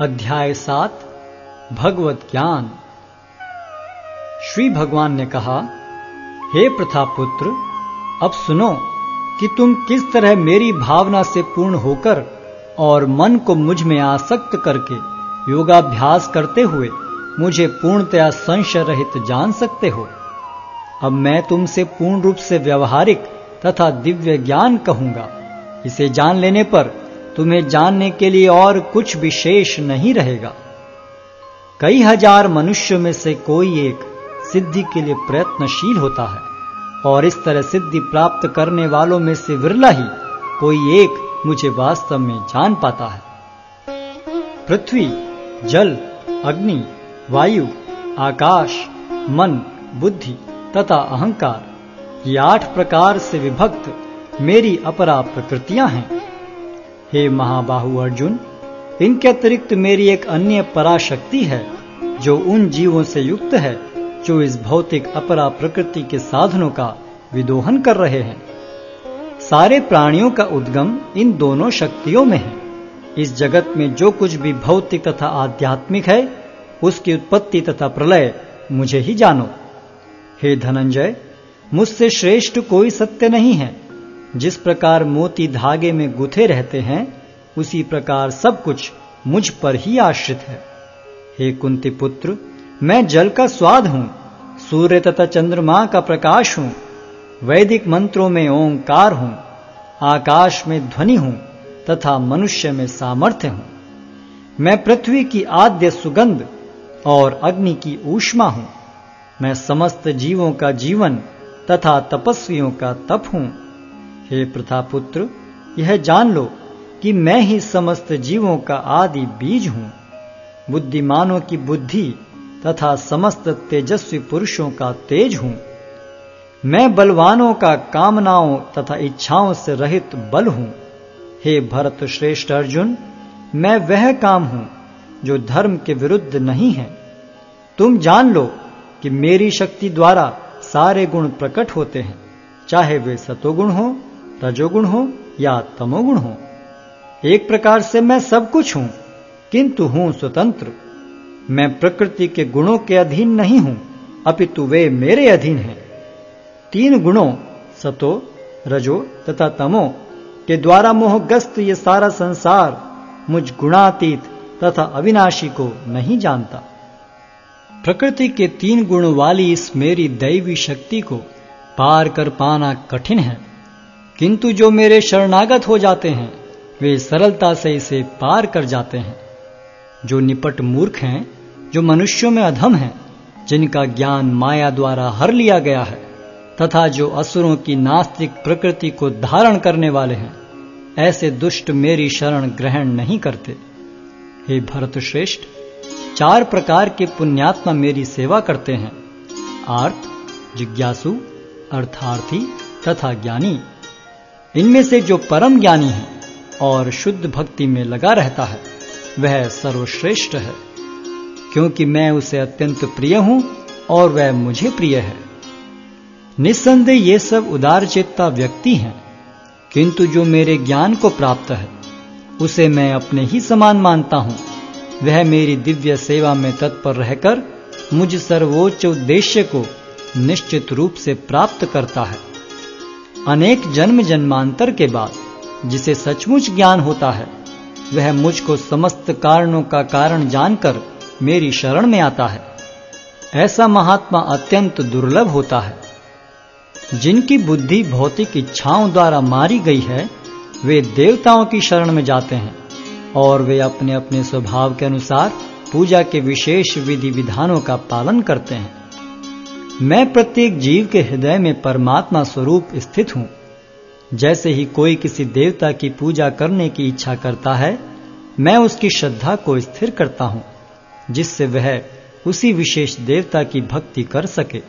अध्याय 7 भगवत ज्ञान। श्री भगवान ने कहा, हे प्रथापुत्र, अब सुनो कि तुम किस तरह मेरी भावना से पूर्ण होकर और मन को मुझ में आसक्त करके योगाभ्यास करते हुए मुझे पूर्णतया संशय रहित जान सकते हो। अब मैं तुमसे पूर्ण रूप से व्यवहारिक तथा दिव्य ज्ञान कहूंगा। इसे जान लेने पर तुम्हें जानने के लिए और कुछ विशेष नहीं रहेगा। कई हजार मनुष्यों में से कोई एक सिद्धि के लिए प्रयत्नशील होता है, और इस तरह सिद्धि प्राप्त करने वालों में से विरला ही कोई एक मुझे वास्तव में जान पाता है। पृथ्वी, जल, अग्नि, वायु, आकाश, मन, बुद्धि तथा अहंकार, ये 8 प्रकार से विभक्त मेरी अपरा प्रकृतियां हैं। हे महाबाहु अर्जुन, इनके अतिरिक्त मेरी एक अन्य पराशक्ति है जो उन जीवों से युक्त है जो इस भौतिक अपरा प्रकृति के साधनों का विदोहन कर रहे हैं। सारे प्राणियों का उद्गम इन दोनों शक्तियों में है। इस जगत में जो कुछ भी भौतिक तथा आध्यात्मिक है, उसकी उत्पत्ति तथा प्रलय मुझे ही जानो। हे धनंजय, मुझसे श्रेष्ठ कोई सत्य नहीं है। जिस प्रकार मोती धागे में गुथे रहते हैं, उसी प्रकार सब कुछ मुझ पर ही आश्रित है। हे कुंती पुत्र, मैं जल का स्वाद हूं, सूर्य तथा चंद्रमा का प्रकाश हूं, वैदिक मंत्रों में ओंकार हूं, आकाश में ध्वनि हूं तथा मनुष्य में सामर्थ्य हूं। मैं पृथ्वी की आद्य सुगंध और अग्नि की ऊष्मा हूं। मैं समस्त जीवों का जीवन तथा तपस्वियों का तप हूं। हे प्रथापुत्र, यह जान लो कि मैं ही समस्त जीवों का आदि बीज हूं, बुद्धिमानों की बुद्धि तथा समस्त तेजस्वी पुरुषों का तेज हूं। मैं बलवानों का कामनाओं तथा इच्छाओं से रहित बल हूं। हे भरत श्रेष्ठ अर्जुन, मैं वह काम हूं जो धर्म के विरुद्ध नहीं है। तुम जान लो कि मेरी शक्ति द्वारा सारे गुण प्रकट होते हैं, चाहे वे सतोगुण हो, रजोगुण हो या तमोगुण हो। एक प्रकार से मैं सब कुछ हूं, किंतु हूं स्वतंत्र। मैं प्रकृति के गुणों के अधीन नहीं हूं, अपितु वे मेरे अधीन हैं। 3 गुणों सतो, रजो तथा तमो के द्वारा मोहग्रस्त ये सारा संसार मुझ गुणातीत तथा अविनाशी को नहीं जानता। प्रकृति के 3 गुण वाली इस मेरी दैवी शक्ति को पार कर पाना कठिन है, किंतु जो मेरे शरणागत हो जाते हैं वे सरलता से इसे पार कर जाते हैं। जो निपट मूर्ख हैं, जो मनुष्यों में अधम हैं, जिनका ज्ञान माया द्वारा हर लिया गया है, तथा जो असुरों की नास्तिक प्रकृति को धारण करने वाले हैं, ऐसे दुष्ट मेरी शरण ग्रहण नहीं करते। हे भरत श्रेष्ठ, 4 प्रकार के पुण्यात्मा मेरी सेवा करते हैं: आर्त, जिज्ञासु, अर्थार्थी तथा ज्ञानी। इनमें से जो परम ज्ञानी है और शुद्ध भक्ति में लगा रहता है, वह सर्वश्रेष्ठ है, क्योंकि मैं उसे अत्यंत प्रिय हूं और वह मुझे प्रिय है। निस्संदेह ये सब उदारचेता व्यक्ति हैं, किंतु जो मेरे ज्ञान को प्राप्त है उसे मैं अपने ही समान मानता हूं। वह मेरी दिव्य सेवा में तत्पर रहकर मुझ सर्वोच्च उद्देश्य को निश्चित रूप से प्राप्त करता है। अनेक जन्म जन्मांतर के बाद जिसे सचमुच ज्ञान होता है, वह मुझको समस्त कारणों का कारण जानकर मेरी शरण में आता है। ऐसा महात्मा अत्यंत दुर्लभ होता है। जिनकी बुद्धि भौतिक इच्छाओं द्वारा मारी गई है, वे देवताओं की शरण में जाते हैं और वे अपने अपने स्वभाव के अनुसार पूजा के विशेष विधि विधानों का पालन करते हैं। मैं प्रत्येक जीव के हृदय में परमात्मा स्वरूप स्थित हूं। जैसे ही कोई किसी देवता की पूजा करने की इच्छा करता है, मैं उसकी श्रद्धा को स्थिर करता हूं, जिससे वह उसी विशेष देवता की भक्ति कर सके।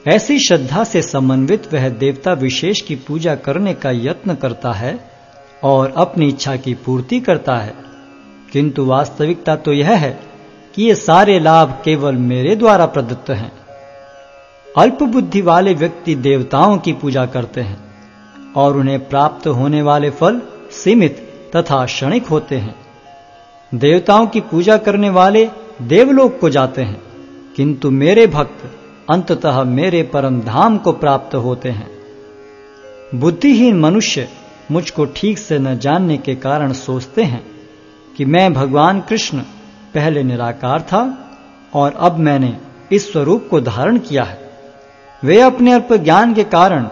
ऐसी श्रद्धा से समन्वित वह देवता विशेष की पूजा करने का यत्न करता है और अपनी इच्छा की पूर्ति करता है, किंतु वास्तविकता तो यह है कि ये सारे लाभ केवल मेरे द्वारा प्रदत्त हैं। अल्प बुद्धि वाले व्यक्ति देवताओं की पूजा करते हैं और उन्हें प्राप्त होने वाले फल सीमित तथा क्षणिक होते हैं। देवताओं की पूजा करने वाले देवलोक को जाते हैं, किंतु मेरे भक्त अंततः मेरे परम धाम को प्राप्त होते हैं। बुद्धिहीन मनुष्य मुझको ठीक से न जानने के कारण सोचते हैं कि मैं भगवान कृष्ण पहले निराकार था और अब मैंने इस स्वरूप को धारण किया है। वे अपने अल्प ज्ञान के कारण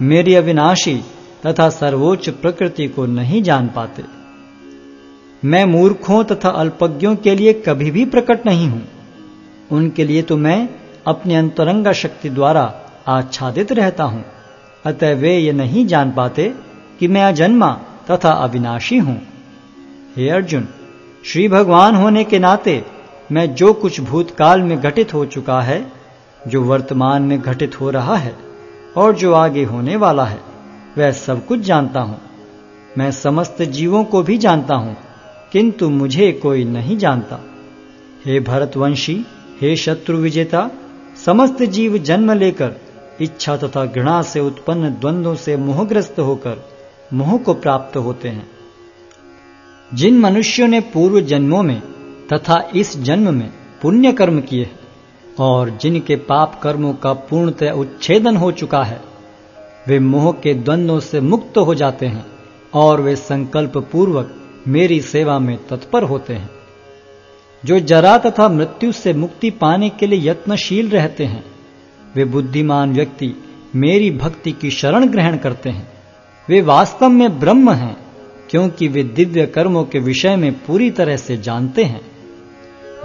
मेरी अविनाशी तथा सर्वोच्च प्रकृति को नहीं जान पाते। मैं मूर्खों तथा अल्पज्ञों के लिए कभी भी प्रकट नहीं हूं। उनके लिए तो मैं अपनी अंतरंगा शक्ति द्वारा आच्छादित रहता हूं, अतः वे ये नहीं जान पाते कि मैं अजन्मा तथा अविनाशी हूं। हे अर्जुन, श्री भगवान होने के नाते मैं जो कुछ भूतकाल में घटित हो चुका है, जो वर्तमान में घटित हो रहा है और जो आगे होने वाला है, वह सब कुछ जानता हूं। मैं समस्त जीवों को भी जानता हूं, किंतु मुझे कोई नहीं जानता। हे भरतवंशी, हे शत्रु विजेता, समस्त जीव जन्म लेकर इच्छा तथा घृणा से उत्पन्न द्वंद्वों से मोहग्रस्त होकर मोह को प्राप्त होते हैं। जिन मनुष्यों ने पूर्व जन्मों में तथा इस जन्म में पुण्य कर्म किए हैं और जिनके पाप कर्मों का पूर्णतः उच्छेदन हो चुका है, वे मोह के द्वंद्वों से मुक्त हो जाते हैं और वे संकल्प पूर्वक मेरी सेवा में तत्पर होते हैं। जो जरा तथा मृत्यु से मुक्ति पाने के लिए यत्नशील रहते हैं, वे बुद्धिमान व्यक्ति मेरी भक्ति की शरण ग्रहण करते हैं। वे वास्तव में ब्रह्म हैं, क्योंकि वे दिव्य कर्मों के विषय में पूरी तरह से जानते हैं।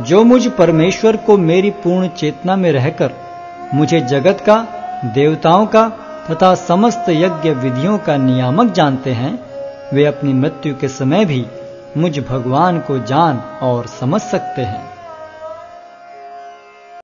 जो मुझ परमेश्वर को मेरी पूर्ण चेतना में रहकर मुझे जगत का, देवताओं का तथा समस्त यज्ञ विधियों का नियामक जानते हैं, वे अपनी मृत्यु के समय भी मुझ भगवान को जान और समझ सकते हैं।